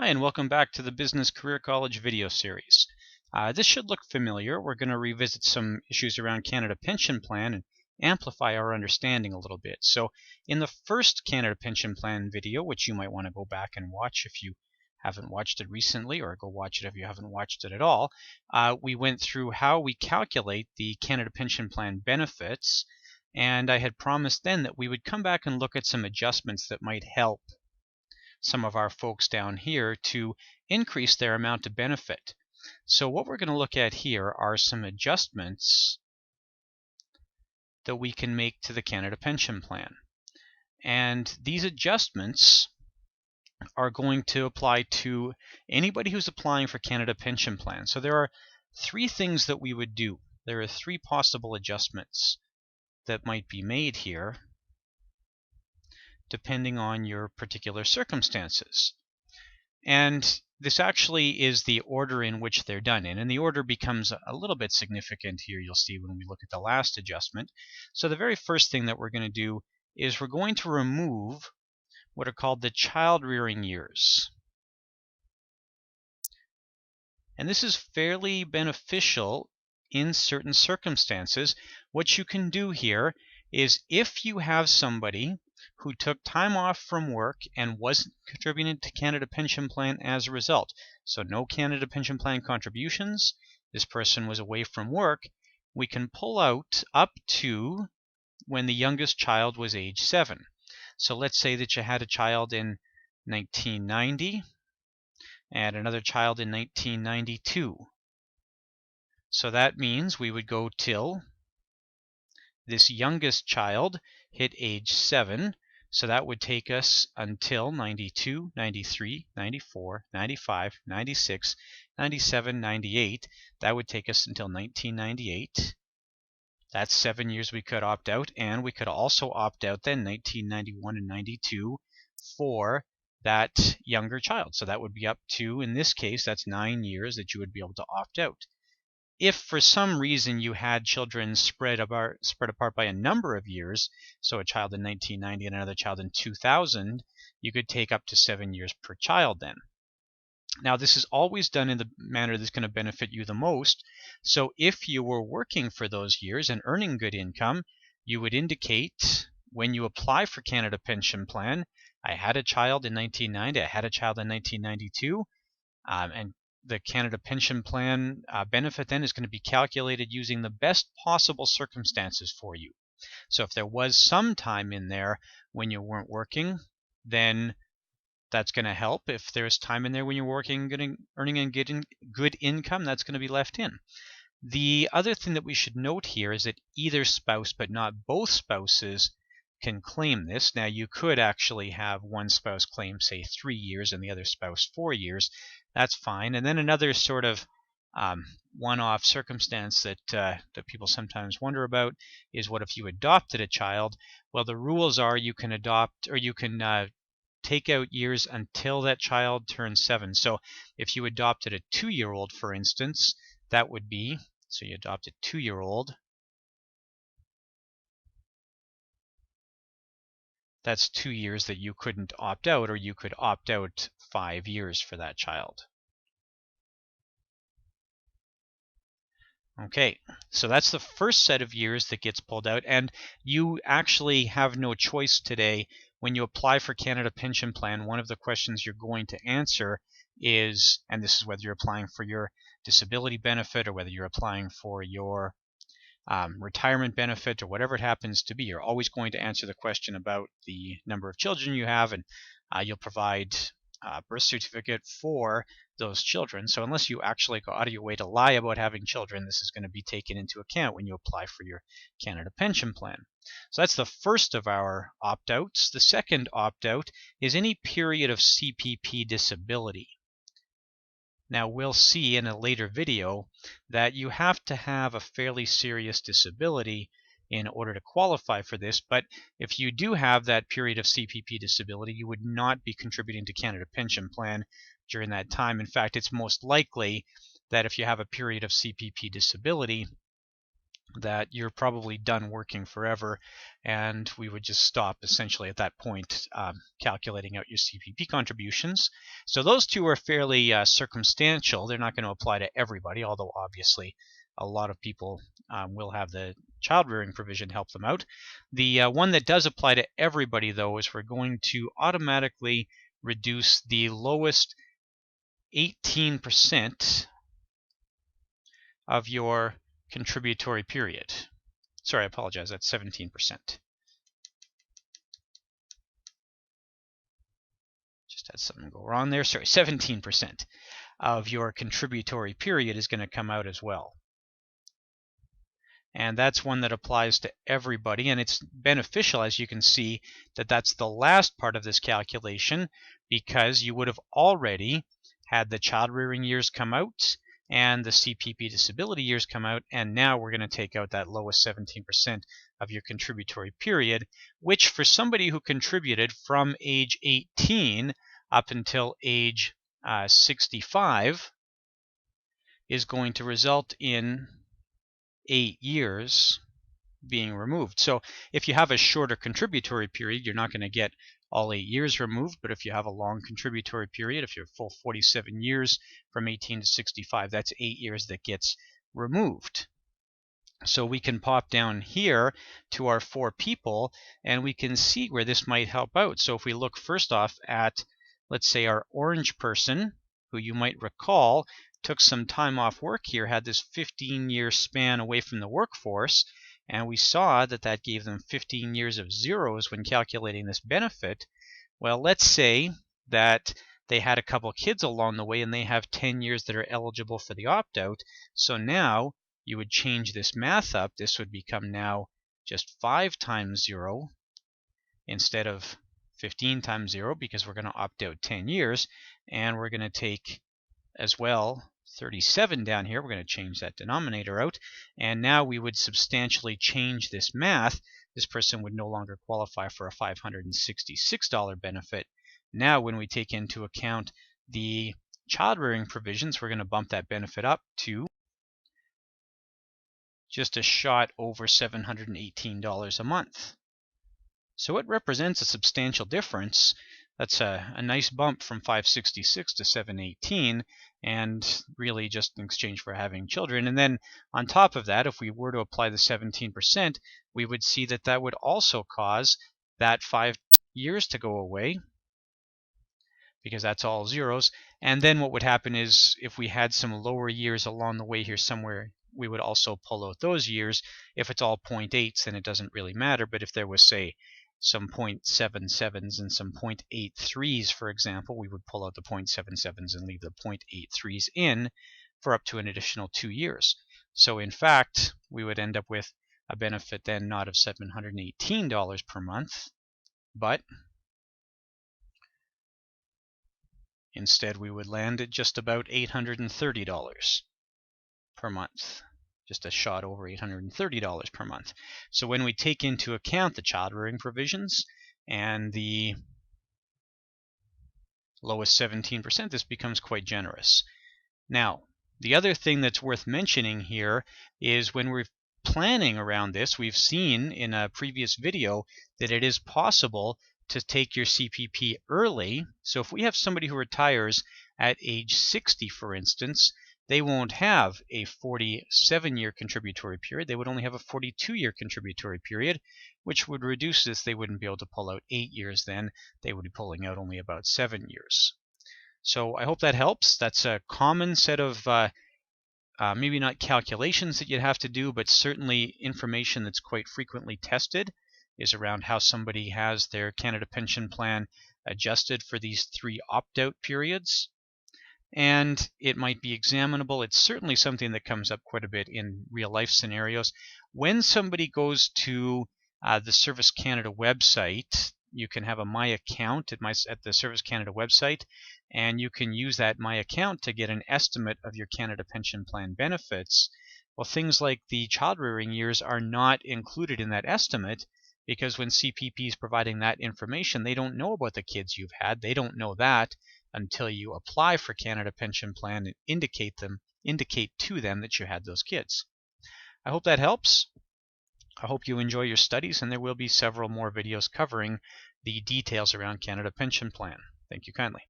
Hi, and welcome back to the Business Career College video series. This should look familiar. We're going to revisit some issues around Canada Pension Plan and amplify our understanding a little bit. So in the first Canada Pension Plan video, which you might want to go back and watch if you haven't watched it recently, or go watch it if you haven't watched it at all, we went through how we calculate the Canada Pension Plan benefits, and I had promised then that we would come back and look at some adjustments that might help some of our folks down here to increase their amount of benefit. So what we're going to look at here are some adjustments that we can make to the Canada Pension Plan. And these adjustments are going to apply to anybody who's applying for Canada Pension Plan. So there are three things that we would do. There are three possible adjustments that might be made here depending on your particular circumstances. And this actually is the order in which they're done in, and the order becomes a little bit significant here, you'll see when we look at the last adjustment. So the very first thing that we're going to do is we're going to remove what are called the child rearing years. And this is fairly beneficial in certain circumstances. What you can do here is if you have somebody who took time off from work and wasn't contributing to Canada Pension Plan as a result, so no Canada Pension Plan contributions, this person was away from work, we can pull out up to when the youngest child was age 7. So let's say that you had a child in 1990 and another child in 1992. So that means we would go till this youngest child hit age 7. So that would take us until 92, 93, 94, 95, 96, 97, 98. That would take us until 1998. That's 7 years we could opt out, and we could also opt out then 1991 and 92 for that younger child. So that would be up to, in this case, that's 9 years that you would be able to opt out. If for some reason you had children spread apart by a number of years, so a child in 1990 and another child in 2000, you could take up to 7 years per child then. Now this is always done in the manner that's going to benefit you the most. So if you were working for those years and earning good income, you would indicate when you apply for Canada Pension Plan, I had a child in 1990, I had a child in 1992, and the Canada Pension Plan benefit then is going to be calculated using the best possible circumstances for you. So if there was some time in there when you weren't working, then that's going to help. If there's time in there when you're working, earning and getting good income, that's going to be left in. The other thing that we should note here is that either spouse, but not both spouses, can claim this. Now you could actually have one spouse claim, say, 3 years and the other spouse 4 years. That's fine. And then another sort of one-off circumstance that people sometimes wonder about is what if you adopted a child? Well, the rules are you can adopt, or you can take out years until that child turns 7. So if you adopted a 2-year-old, for instance, that would be, so you adopt a 2-year-old, that's 2 years that you couldn't opt out, or you could opt out 5 years for that child. Okay, so that's the first set of years that gets pulled out, and you actually have no choice today. When you apply for Canada Pension Plan, one of the questions you're going to answer is, and this is whether you're applying for your disability benefit or whether you're applying for your retirement benefit or whatever it happens to be, you're always going to answer the question about the number of children you have, and you'll provide a birth certificate for those children. So unless you actually go out of your way to lie about having children, this is going to be taken into account when you apply for your Canada Pension Plan. So that's the first of our opt-outs. The second opt-out is any period of CPP disability. Now we'll see in a later video that you have to have a fairly serious disability in order to qualify for this, but if you do have that period of CPP disability, you would not be contributing to Canada Pension Plan during that time. In fact, it's most likely that if you have a period of CPP disability, that you're probably done working forever, and we would just stop essentially at that point calculating out your CPP contributions. So those two are fairly circumstantial. They're not going to apply to everybody, although obviously a lot of people will have the child rearing provision help them out. The one that does apply to everybody, though, is we're going to automatically reduce the lowest 18% of your contributory period. Sorry, I apologize, that's 17%. Just had something go wrong there. Sorry, 17% of your contributory period is going to come out as well. And that's one that applies to everybody, and it's beneficial, as you can see, that that's the last part of this calculation, because you would have already had the child rearing years come out and the CPP disability years come out, and now we're going to take out that lowest 17% of your contributory period, which for somebody who contributed from age 18 up until age 65 is going to result in 8 years being removed. So if you have a shorter contributory period, you're not going to get all 8 years removed, but if you have a long contributory period, if you're full 47 years from 18 to 65, that's 8 years that gets removed. So we can pop down here to our 4 people, and we can see where this might help out. So if we look first off at, let's say, our orange person, who you might recall took some time off work here, had this 15-year span away from the workforce, and we saw that that gave them 15 years of zeros when calculating this benefit. Well, let's say that they had a couple kids along the way and they have 10 years that are eligible for the opt-out. So now you would change this math up. This would become now just 5 times 0 instead of 15 times 0, because we're going to opt out 10 years, and we're going to take as well 37 down here. We're going to change that denominator out, and now we would substantially change this math. This person would no longer qualify for a $566 benefit. Now when we take into account the child rearing provisions, we're going to bump that benefit up to just a shot over $718 a month. So it represents a substantial difference. That's a nice bump from 566 to 718, and really just in exchange for having children. And then on top of that, if we were to apply the 17%, we would see that that would also cause that 5 years to go away, because that's all zeros. And then what would happen is, if we had some lower years along the way here somewhere, we would also pull out those years. If it's all 0.8s, then it doesn't really matter. But if there was, say, some 0.77s and some 0.83s, for example, we would pull out the 0.77s and leave the 0.83s in for up to an additional 2 years. So in fact, we would end up with a benefit then not of $718 per month, but instead we would land at just about $830 per month. Just a shot over $830 per month. So when we take into account the child rearing provisions and the lowest 17%, this becomes quite generous. Now, the other thing that's worth mentioning here is when we're planning around this, we've seen in a previous video that it is possible to take your CPP early. So if we have somebody who retires at age 60, for instance, they won't have a 47-year contributory period. They would only have a 42-year contributory period, which would reduce this. They wouldn't be able to pull out 8 years then. They would be pulling out only about 7 years. So I hope that helps. That's a common set of maybe not calculations that you'd have to do, but certainly information that's quite frequently tested is around how somebody has their Canada Pension Plan adjusted for these 3 opt-out periods. And it might be examinable. It's certainly something that comes up quite a bit in real life scenarios. When somebody goes to the Service Canada website, you can have a My Account at the Service Canada website, and you can use that My Account to get an estimate of your Canada Pension Plan benefits. Well, things like the child rearing years are not included in that estimate, because when CPP is providing that information, they don't know about the kids you've had. They don't know that until you apply for Canada Pension Plan and indicate to them that you had those kids. I hope that helps. I hope you enjoy your studies, and there will be several more videos covering the details around Canada Pension Plan. Thank you kindly.